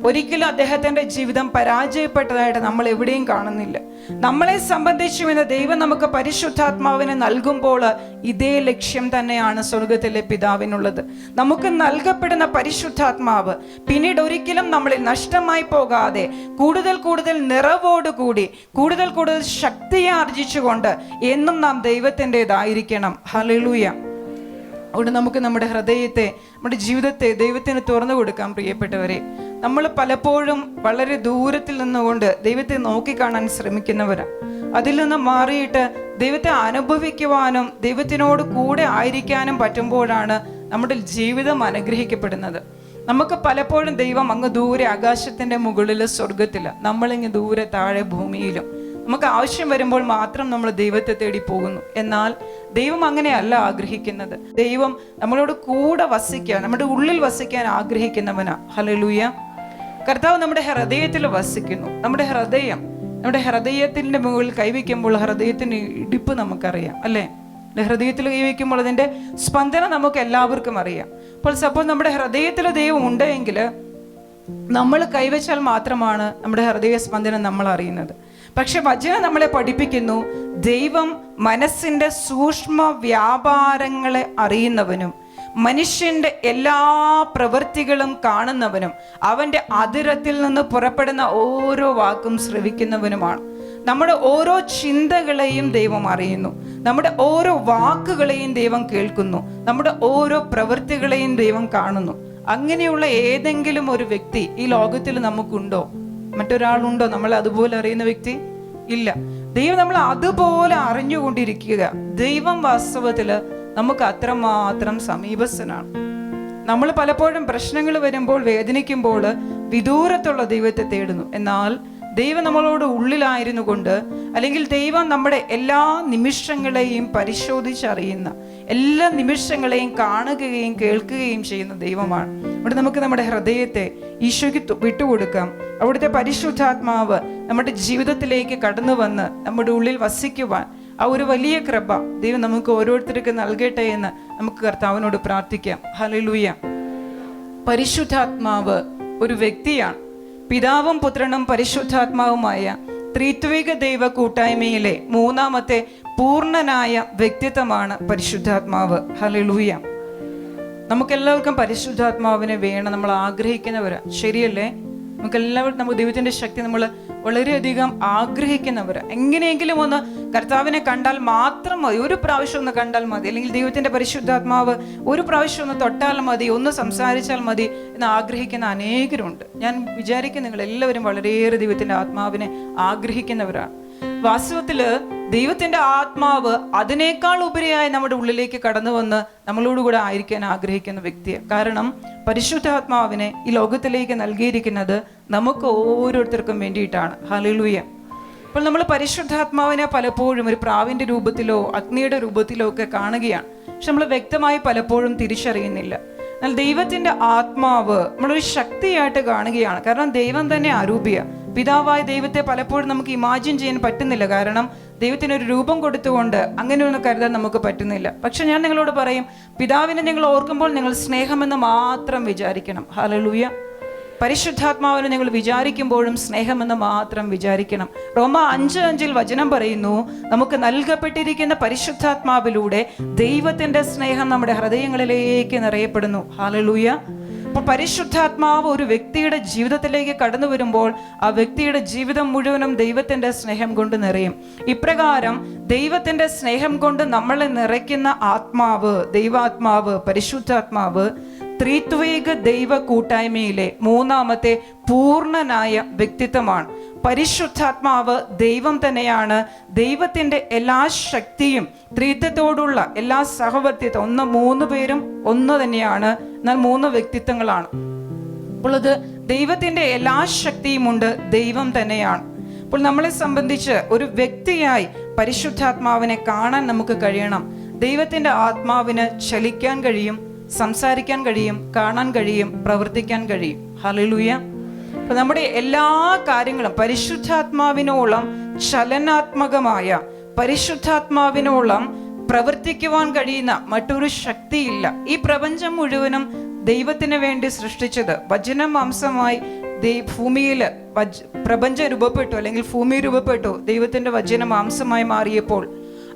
ഒരിക്കലും അദ്ദേഹത്തിന്റെ ജീവിതം പരാജയപ്പെട്ടതായിട്ട് നമ്മൾ എവിടെയും കാണുന്നില്ല. നമ്മളെ സംബന്ധിച്ചും ഇന്ന് ദൈവം നമുക്ക് പരിശുദ്ധാത്മാവിനെ നൽകുമ്പോൾ ഇതേ ലക്ഷ്യം തന്നെയാണ് സ്വർഗത്തിലെ പിതാവിനുള്ളത്. നമുക്ക് നൽകപ്പെടുന്ന പരിശുദ്ധാത്മാവ് പിന്നീട് ഒരിക്കലും നമ്മളിൽ നഷ്ടമായി പോകാതെ കൂടുതൽ കൂടുതൽ നിറവോടുകൂടി കൂടുതൽ കൂടുതൽ ശക്തിയെ ആർജിച്ചുകൊണ്ട് എന്നും നാം ദൈവത്തിൻ്റെതായിരിക്കണം. ഹല്ലേലൂയ. അതുകൊണ്ട് നമുക്ക് നമ്മുടെ ഹൃദയത്തെ, നമ്മുടെ ജീവിതത്തെ ദൈവത്തിന് തുറന്നു കൊടുക്കാം. പ്രിയപ്പെട്ടവരെ, നമ്മൾ പലപ്പോഴും വളരെ ദൂരത്തിൽ നിന്നുകൊണ്ട് ദൈവത്തെ നോക്കിക്കാണാൻ ശ്രമിക്കുന്നവരാണ്. അതിൽ നിന്ന് മാറിയിട്ട് ദൈവത്തെ അനുഭവിക്കുവാനും ദൈവത്തിനോട് കൂടെ ആയിരിക്കാനും പറ്റുമ്പോഴാണ് നമ്മുടെ ജീവിതം അനുഗ്രഹിക്കപ്പെടുന്നത്. നമുക്ക് പലപ്പോഴും ദൈവം അങ്ങ് ദൂരെ ആകാശത്തിന്റെ മുകളിൽ സ്വർഗത്തില്, നമ്മളിങ്ങ് ദൂരെ താഴെ ഭൂമിയിലും. നമുക്ക് ആവശ്യം വരുമ്പോൾ മാത്രം നമ്മൾ ദൈവത്തെ തേടി പോകുന്നു. എന്നാൽ ദൈവം അങ്ങനെയല്ല ആഗ്രഹിക്കുന്നത്. ദൈവം നമ്മളോട് കൂടെ വസിക്കാൻ, നമ്മുടെ ഉള്ളിൽ വസിക്കാൻ ആഗ്രഹിക്കുന്നവനാ. ഹല്ലേലൂയ. കർത്താവ് നമ്മുടെ ഹൃദയത്തിൽ വസിക്കുന്നു. നമ്മുടെ ഹൃദയത്തിന്റെ മുകളിൽ കൈവയ്ക്കുമ്പോൾ ഹൃദയത്തിന് ഇടിപ്പ് നമുക്കറിയാം, അല്ലേ? ഹൃദയത്തിൽ കൈവയ്ക്കുമ്പോൾ അതിന്റെ സ്പന്ദനം നമുക്ക് എല്ലാവർക്കും അറിയാം. അപ്പോൾ സപ്പോസ് നമ്മുടെ ഹൃദയത്തിൽ ദൈവം ഉണ്ടെങ്കിൽ നമ്മൾ കൈവച്ചാൽ മാത്രമാണ് നമ്മുടെ ഹൃദയ സ്പന്ദനം നമ്മൾ അറിയുന്നത്. പക്ഷെ വചനം നമ്മളെ പഠിപ്പിക്കുന്നു, ദൈവം മനസ്സിന്റെ സൂക്ഷ്മ വ്യാപാരങ്ങളെ അറിയുന്നവനും മനുഷ്യന്റെ എല്ലാ പ്രവൃത്തികളും കാണുന്നവനും അവന്റെ അതിരത്തിൽ നിന്ന് പുറപ്പെടുന്ന ഓരോ വാക്കും ശ്രവിക്കുന്നവനുമാണ്. നമ്മുടെ ഓരോ ചിന്തകളെയും ദൈവം അറിയുന്നു. നമ്മുടെ ഓരോ വാക്കുകളെയും ദൈവം കേൾക്കുന്നു. നമ്മുടെ ഓരോ പ്രവൃത്തികളെയും ദൈവം കാണുന്നു. അങ്ങനെയുള്ള ഏതെങ്കിലും ഒരു വ്യക്തി ഈ ലോകത്തിൽ നമുക്കുണ്ടോ? മറ്റൊരാളുണ്ടോ നമ്മൾ അതുപോലെ അറിയുന്ന വ്യക്തി? ഇല്ല. ദൈവം നമ്മൾ അതുപോലെ അറിഞ്ഞുകൊണ്ടിരിക്കുക. ദൈവം വാസ്തവത്തില് നമുക്ക് അത്രമാത്രം സമീപസ്ഥനാണ്. നമ്മൾ പലപ്പോഴും പ്രശ്നങ്ങൾ വരുമ്പോൾ, വേദനിക്കുമ്പോൾ വിദൂരത്തുള്ള ദൈവത്തെ തേടുന്നു. എന്നാൽ ദൈവം നമ്മളോട് ഉള്ളിലായിരുന്നു കൊണ്ട്, അല്ലെങ്കിൽ ദൈവം നമ്മുടെ എല്ലാ നിമിഷങ്ങളെയും പരിശോധിച്ചറിയുന്ന, എല്ലാ നിമിഷങ്ങളെയും കാണുകയും കേൾക്കുകയും ചെയ്യുന്ന ദൈവമാണ്. അവിടെ നമുക്ക് നമ്മുടെ ഹൃദയത്തെ ഈശോയ്ക്ക് വിട്ടുകൊടുക്കാം. അവിടുത്തെ പരിശുദ്ധാത്മാവ് നമ്മുടെ ജീവിതത്തിലേക്ക് കടന്നു വന്ന് നമ്മുടെ ഉള്ളിൽ വസിക്കുവാൻ ആ ഒരു വലിയ കൃപ ദൈവം നമുക്ക് ഓരോരുത്തർക്ക് നൽകട്ടെ എന്ന് നമുക്ക് കർത്താവിനോട് പ്രാർത്ഥിക്കാം. ഹല്ലേലൂയ. പരിശുദ്ധാത്മാവ് ഒരു വ്യക്തിയാണ്. പിതാവും പുത്രനും പരിശുദ്ധാത്മാവുമായ ത്രിത്വിക ദൈവ കൂട്ടായ്മയിലെ 3-ാമത്തെ പൂർണ്ണനായ വ്യക്തിത്വമാണ് പരിശുദ്ധാത്മാവ്. ഹല്ലേലൂയ. നമുക്കെല്ലാവർക്കും പരിശുദ്ധാത്മാവിനെ വേണം. നമ്മൾ ആഗ്രഹിക്കുന്നവരാ, ശരിയല്ലേ? നമുക്കെല്ലാവർക്കും നമ്മുടെ ദൈവത്തിന്റെ ശക്തി നമ്മൾ വളരെയധികം ആഗ്രഹിക്കുന്നവരാ. എങ്ങനെയെങ്കിലും ഒന്ന് കർത്താവിനെ കണ്ടാൽ മാത്രം മതി, ഒരു പ്രാവശ്യം ഒന്ന് കണ്ടാൽ മതി, അല്ലെങ്കിൽ ദൈവത്തിന്റെ പരിശുദ്ധാത്മാവ് ഒരു പ്രാവശ്യം ഒന്ന് തൊട്ടാൽ മതി, ഒന്ന് സംസാരിച്ചാൽ മതി എന്ന് ആഗ്രഹിക്കുന്ന അനേകരുണ്ട്. ഞാൻ വിചാരിക്കും നിങ്ങൾ എല്ലാവരും വളരെയേറെ ദൈവത്തിന്റെ ആത്മാവിനെ ആഗ്രഹിക്കുന്നവരാണ്. വാസ്തവത്തില് ദൈവത്തിന്റെ ആത്മാവ് അതിനേക്കാൾ ഉപരിയായി നമ്മുടെ ഉള്ളിലേക്ക് കടന്നു വന്ന് നമ്മളോടുകൂടെ ആയിരിക്കാൻ ആഗ്രഹിക്കുന്ന വ്യക്തിയാണ്. കാരണം പരിശുദ്ധാത്മാവിനെ ഈ ലോകത്തിലേക്ക് നൽകിയിരിക്കുന്നത് നമുക്ക് ഓരോരുത്തർക്കും വേണ്ടിയിട്ടാണ്. ഹല്ലേലൂയ. അപ്പോൾ നമ്മൾ പരിശുദ്ധാത്മാവിനെ പലപ്പോഴും ഒരു പ്രാവിന്റെ രൂപത്തിലോ അഗ്നിയുടെ രൂപത്തിലോ ഒക്കെ കാണുകയാണ്. പക്ഷെ നമ്മൾ വ്യക്തമായി പലപ്പോഴും തിരിച്ചറിയുന്നില്ല. എന്നാൽ ദൈവത്തിന്റെ ആത്മാവ് നമ്മളൊരു ശക്തിയായിട്ട് കാണുകയാണ്. കാരണം ദൈവം തന്നെ അരൂപിയ പിതാവായ ദൈവത്തെ പലപ്പോഴും നമുക്ക് ഇമാജിൻ ചെയ്യാൻ പറ്റുന്നില്ല. കാരണം ദൈവത്തിനൊരു രൂപം കൊടുത്തുകൊണ്ട് അങ്ങനെയൊന്നും കരുതാൻ നമുക്ക് പറ്റുന്നില്ല. പക്ഷെ ഞാൻ നിങ്ങളോട് പറയും, പിതാവിനെ നിങ്ങൾ ഓർക്കുമ്പോൾ നിങ്ങൾ സ്നേഹമെന്ന് മാത്രം വിചാരിക്കണം. ഹല്ലേലൂയ. പരിശുദ്ധാത്മാവിനെ നിങ്ങൾ വിചാരിക്കുമ്പോഴും സ്നേഹമെന്ന് മാത്രം വിചാരിക്കണം. റോമ 5:5 വചനം പറയുന്നു, നമുക്ക് നൽകപ്പെട്ടിരിക്കുന്ന പരിശുദ്ധാത്മാവിലൂടെ ദൈവത്തിന്റെ സ്നേഹം നമ്മുടെ ഹൃദയങ്ങളിലേക്ക് നിറയപ്പെടുന്നു. ഹല്ലേലൂയ. അപ്പൊ പരിശുദ്ധാത്മാവ് ഒരു വ്യക്തിയുടെ ജീവിതത്തിലേക്ക് കടന്നു വരുമ്പോൾ ആ വ്യക്തിയുടെ ജീവിതം മുഴുവനും ദൈവത്തിന്റെ സ്നേഹം കൊണ്ട് നിറയും. ഇപ്രകാരം ദൈവത്തിന്റെ സ്നേഹം കൊണ്ട് നമ്മളെ നിറയ്ക്കുന്ന ആത്മാവ്, ദൈവാത്മാവ്, പരിശുദ്ധാത്മാവ് ത്രിത്വൈക ദൈവ കൂട്ടായ്മയിലെ മൂന്നാമത്തെ പൂർണ്ണനായ വ്യക്തിത്വമാണ്. പരിശുദ്ധാത്മാവ് ദൈവം തന്നെയാണ്. ദൈവത്തിന്റെ എല്ലാ ശക്തിയും ത്രിത്വത്തോടുള്ള എല്ലാ സഹവർത്തിത്വം, 3 പേരും ഒന്ന് തന്നെയാണ്, എന്നാൽ 3 വ്യക്തിത്വങ്ങളാണ്. അപ്പോൾ അത് ദൈവത്തിന്റെ എല്ലാ ശക്തിയുമുണ്ട്, ദൈവം തന്നെയാണ്. അപ്പോൾ നമ്മളെ സംബന്ധിച്ച് ഒരു വ്യക്തിയായി പരിശുദ്ധാത്മാവിനെ കാണാൻ നമുക്ക് കഴിയണം. ദൈവത്തിന്റെ ആത്മാവിന് ചലിക്കാൻ കഴിയും, സംസാരിക്കാൻ കഴിയും, കാണാൻ കഴിയും, പ്രവർത്തിക്കാൻ കഴിയും. ഹല്ലേലൂയ. അപ്പൊ നമ്മുടെ എല്ലാ കാര്യങ്ങളും പരിശുദ്ധാത്മാവിനോളം ചലനാത്മകമായ, പരിശുദ്ധാത്മാവിനോളം പ്രവർത്തിക്കുവാൻ കഴിയുന്ന മറ്റൊരു ശക്തിയില്ല. ഈ പ്രപഞ്ചം മുഴുവനും ദൈവത്തിന് വേണ്ടി സൃഷ്ടിച്ചത്. വചനം മാംസമായി ഭൂമിയിൽ പ്രപഞ്ചം രൂപപ്പെട്ടു, അല്ലെങ്കിൽ ഭൂമി രൂപപ്പെട്ടു. ദൈവത്തിന്റെ വചനം മാംസമായി മാറിയപ്പോൾ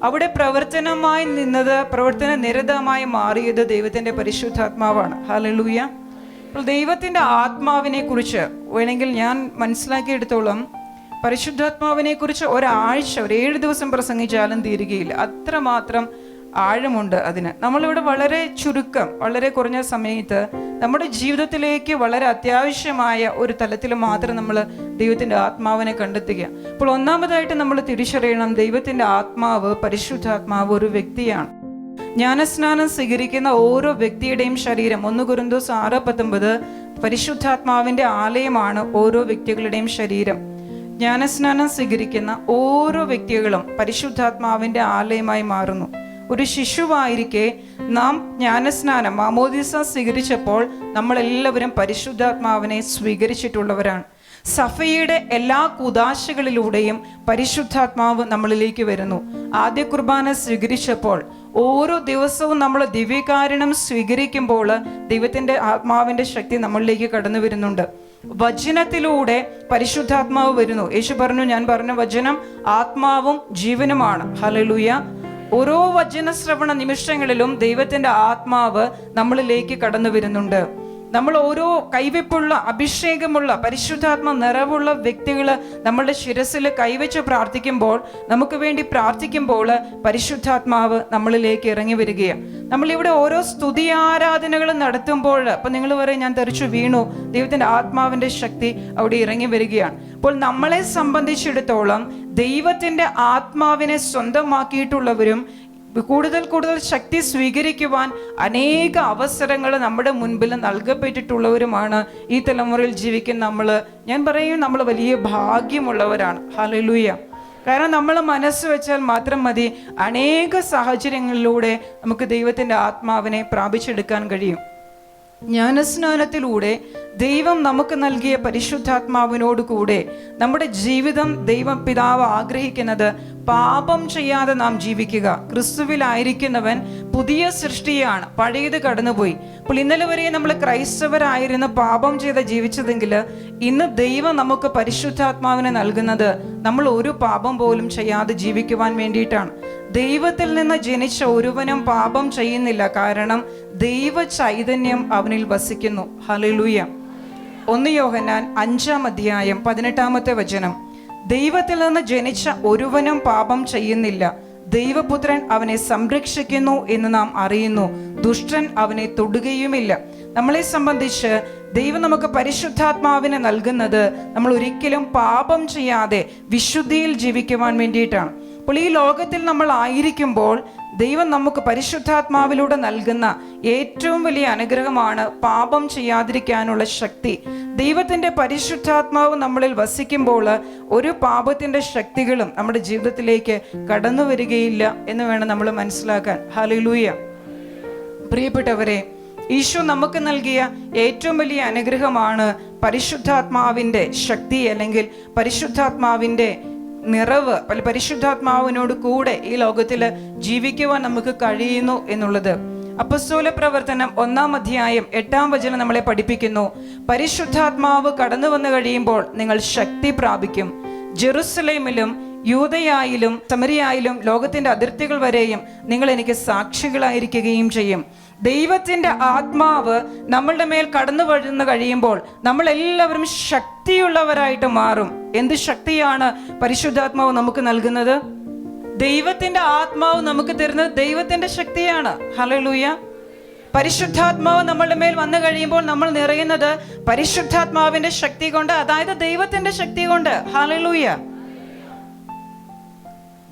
അവിടെ പ്രവർത്തനമായി നിന്നത്, പ്രവർത്തന നിരതമായി മാറിയത് ദൈവത്തിന്റെ പരിശുദ്ധാത്മാവാണ്. ഹല്ലേലൂയ. അപ്പോൾ ദൈവത്തിന്റെ ആത്മാവിനെ കുറിച്ച് വേണമെങ്കിൽ ഞാൻ മനസ്സിലാക്കിയെടുത്തോളം, പരിശുദ്ധാത്മാവിനെ കുറിച്ച് ഒരാഴ്ച, ഒരു 7 ദിവസം പ്രസംഗിച്ചാലും തീരുകയില്ല. അത്രമാത്രം ആഴമുണ്ട് അതിന്. നമ്മളിവിടെ വളരെ ചുരുക്കം, വളരെ കുറഞ്ഞ സമയത്ത് നമ്മുടെ ജീവിതത്തിലേക്ക് വളരെ അത്യാവശ്യമായ ഒരു തലത്തിൽ മാത്രം നമ്മൾ ദൈവത്തിന്റെ ആത്മാവിനെ കണ്ടെത്തുക. അപ്പോൾ ഒന്നാമതായിട്ട് നമ്മൾ തിരിച്ചറിയണം, ദൈവത്തിന്റെ ആത്മാവ്, പരിശുദ്ധാത്മാവ് ഒരു വ്യക്തിയാണ്. ജ്ഞാനസ്നാനം സ്വീകരിക്കുന്ന ഓരോ വ്യക്തിയുടെയും ശരീരം, 1 കൊരിന്തോസ് 6:19, പരിശുദ്ധാത്മാവിന്റെ ആലയമാണ് ഓരോ വ്യക്തികളുടെയും ശരീരം. ജ്ഞാനസ്നാനം സ്വീകരിക്കുന്ന ഓരോ വ്യക്തികളും പരിശുദ്ധാത്മാവിന്റെ ആലയമായി മാറുന്നു. ഒരു ശിശുവായിരിക്കെ നാം ജ്ഞാനസ്നാനം, മാമോദീസ സ്വീകരിച്ചപ്പോൾ നമ്മളെല്ലാവരും പരിശുദ്ധാത്മാവിനെ സ്വീകരിച്ചിട്ടുള്ളവരാണ്. സഭയുടെ എല്ലാ കുദാശകളിലൂടെയും പരിശുദ്ധാത്മാവ് നമ്മളിലേക്ക് വരുന്നു. ആദ്യ കുർബാന സ്വീകരിച്ചപ്പോൾ, ഓരോ ദിവസവും നമ്മൾ ദിവ്യകാരുണ്യം സ്വീകരിക്കുമ്പോൾ ദൈവത്തിന്റെ ആത്മാവിന്റെ ശക്തി നമ്മളിലേക്ക് കടന്നു വരുന്നുണ്ട്. വചനത്തിലൂടെ പരിശുദ്ധാത്മാവ് വരുന്നു. യേശു പറഞ്ഞു, ഞാൻ പറഞ്ഞ വചനം ആത്മാവും ജീവനുമാണ്. ഹല്ലേലൂയ. ഓരോ വചന ശ്രവണ നിമിഷങ്ങളിലും ദൈവത്തിന്റെ ആത്മാവ് നമ്മളിലേക്ക് കടന്നു വരുന്നുണ്ട്. നമ്മൾ ഓരോ കൈവെപ്പുള്ള, അഭിഷേകമുള്ള, പരിശുദ്ധാത്മ നിറവുള്ള വ്യക്തികൾ നമ്മളുടെ ശിരസിൽ കൈവച്ച് പ്രാർത്ഥിക്കുമ്പോൾ, നമുക്ക് വേണ്ടി പ്രാർത്ഥിക്കുമ്പോൾ പരിശുദ്ധാത്മാവ് നമ്മളിലേക്ക് ഇറങ്ങി വരികയാണ്. നമ്മളിവിടെ ഓരോ സ്തുതി ആരാധനകളും നടത്തുമ്പോൾ, അപ്പൊ നിങ്ങൾ പറയും ഞാൻ തെറിച്ചു വീണു, ദൈവത്തിന്റെ ആത്മാവിന്റെ ശക്തി അവിടെ ഇറങ്ങി വരികയാണ്. അപ്പോൾ നമ്മളെ സംബന്ധിച്ചിടത്തോളം ദൈവത്തിന്റെ ആത്മാവിനെ സ്വന്തമാക്കിയിട്ടുള്ളവരും കൂടുതൽ ശക്തി സ്വീകരിക്കുവാൻ അനേക അവസരങ്ങൾ നമ്മുടെ മുൻപിൽ നൽകപ്പെട്ടിട്ടുള്ളവരുമാണ് ഈ തലമുറയിൽ ജീവിക്കുന്ന നമ്മൾ. ഞാൻ പറയും, നമ്മൾ വലിയ ഭാഗ്യമുള്ളവരാണ്. ഹല്ലേലൂയ. കാരണം നമ്മൾ മനസ്സ് വെച്ചാൽ മാത്രം മതി, അനേക സാഹചര്യങ്ങളിലൂടെ നമുക്ക് ദൈവത്തിന്റെ ആത്മാവിനെ പ്രാപിച്ചെടുക്കാൻ കഴിയും. ജ്ഞാനസ്നാനത്തിലൂടെ ദൈവം നമുക്ക് നൽകിയ പരിശുദ്ധാത്മാവിനോട് കൂടെ നമ്മുടെ ജീവിതം ദൈവം പിതാവ് ആഗ്രഹിക്കുന്നത് പാപം ചെയ്യാതെ നാം ജീവിക്കുക. ക്രിസ്തുവിലായിരിക്കുന്നവൻ പുതിയ സൃഷ്ടിയാണ്, പഴയത് കടന്നുപോയി. അപ്പോൾ ഇന്നലെ വരെ നമ്മൾ ക്രൈസ്തവരായിരുന്നു, പാപം ചെയ്ത് ജീവിച്ചതെങ്കിൽ ഇന്ന് ദൈവം നമുക്ക് പരിശുദ്ധാത്മാവിനെ നൽകുന്നത് നമ്മൾ ഒരു പാപം പോലും ചെയ്യാതെ ജീവിക്കുവാൻ വേണ്ടിയിട്ടാണ്. ദൈവത്തിൽ നിന്ന് ജനിച്ച ഒരുവനും പാപം ചെയ്യുന്നില്ല, കാരണം ദൈവ ചൈതന്യം അവനിൽ വസിക്കുന്നു. ഹല്ലേലൂയ. 1 യോഹന്നാൻ 5:18 ദൈവത്തിൽ നിന്ന് ജനിച്ച ഒരുവനും പാപം ചെയ്യുന്നില്ല, ദൈവപുത്രൻ അവനെ സംരക്ഷിക്കുന്നു എന്ന് നാം അറിയുന്നു, ദുഷ്ടൻ അവനെ തൊടുകയുമില്ല. നമ്മളെ സംബന്ധിച്ച് ദൈവം നമുക്ക് പരിശുദ്ധാത്മാവിനെ നൽകുന്നത് നമ്മൾ ഒരിക്കലും പാപം ചെയ്യാതെ വിശുദ്ധിയിൽ ജീവിക്കുവാൻ വേണ്ടിയിട്ടാണ്. അപ്പോൾ ഈ ലോകത്തിൽ നമ്മൾ ആയിരിക്കുമ്പോൾ ദൈവം നമുക്ക് പരിശുദ്ധാത്മാവിലൂടെ നൽകുന്ന ഏറ്റവും വലിയ അനുഗ്രഹമാണ് പാപം ചെയ്യാതിരിക്കാനുള്ള ശക്തി. ദൈവത്തിന്റെ പരിശുദ്ധാത്മാവ് നമ്മളിൽ വസിക്കുമ്പോൾ ഒരു പാപത്തിന്റെ ശക്തികളും നമ്മുടെ ജീവിതത്തിലേക്ക് കടന്നു വരികയില്ല എന്ന് വേണം നമ്മൾ മനസ്സിലാക്കാൻ. ഹല്ലേലൂയ. പ്രിയപ്പെട്ടവരെ, ഈശോ നമുക്ക് നൽകിയ ഏറ്റവും വലിയ അനുഗ്രഹമാണ് പരിശുദ്ധാത്മാവിന്റെ ശക്തി, അല്ലെങ്കിൽ പരിശുദ്ധാത്മാവിന്റെ നിറവ് പരിശുദ്ധാത്മാവിനോട് കൂടെ ഈ ലോകത്തിൽ ജീവിക്കുവാൻ നമുക്ക് കഴിയുന്നു എന്നുള്ളത്. അപ്പോസ്തല പ്രവർത്തനം 1-ാം അധ്യായം 8-ാം വചനം നമ്മളെ പഠിപ്പിക്കുന്നു, പരിശുദ്ധാത്മാവ് കടന്നു വന്നു കഴിയുമ്പോൾ നിങ്ങൾ ശക്തി പ്രാപിക്കും. ജെറുസലേമിലും യൂദയായിലും സമരിയായിലും ലോകത്തിന്റെ അതിർത്തികൾ വരെയും നിങ്ങൾ എനിക്ക് സാക്ഷികളായിരിക്കുകയും ചെയ്യും. ദൈവത്തിന്റെ ആത്മാവ് നമ്മളുടെ മേൽ കടന്നു വന്നു കഴിയുമ്പോൾ നമ്മൾ എല്ലാവരും ശക്തിയുള്ളവരായിട്ട് മാറും. എന്ത് ശക്തിയാണ് പരിശുദ്ധാത്മാവ് നമുക്ക് നൽകുന്നത്? ദൈവത്തിന്റെ ആത്മാവ് നമുക്ക് തരുന്നത് ദൈവത്തിന്റെ ശക്തിയാണ്. ഹല്ലേലൂയ. പരിശുദ്ധാത്മാവ് നമ്മളുടെ മേൽ വന്നു കഴിയുമ്പോൾ നമ്മൾ നിറയുന്നത് പരിശുദ്ധാത്മാവിന്റെ ശക്തി കൊണ്ട്, അതായത് ദൈവത്തിന്റെ ശക്തി കൊണ്ട്. ഹല്ലേലൂയ.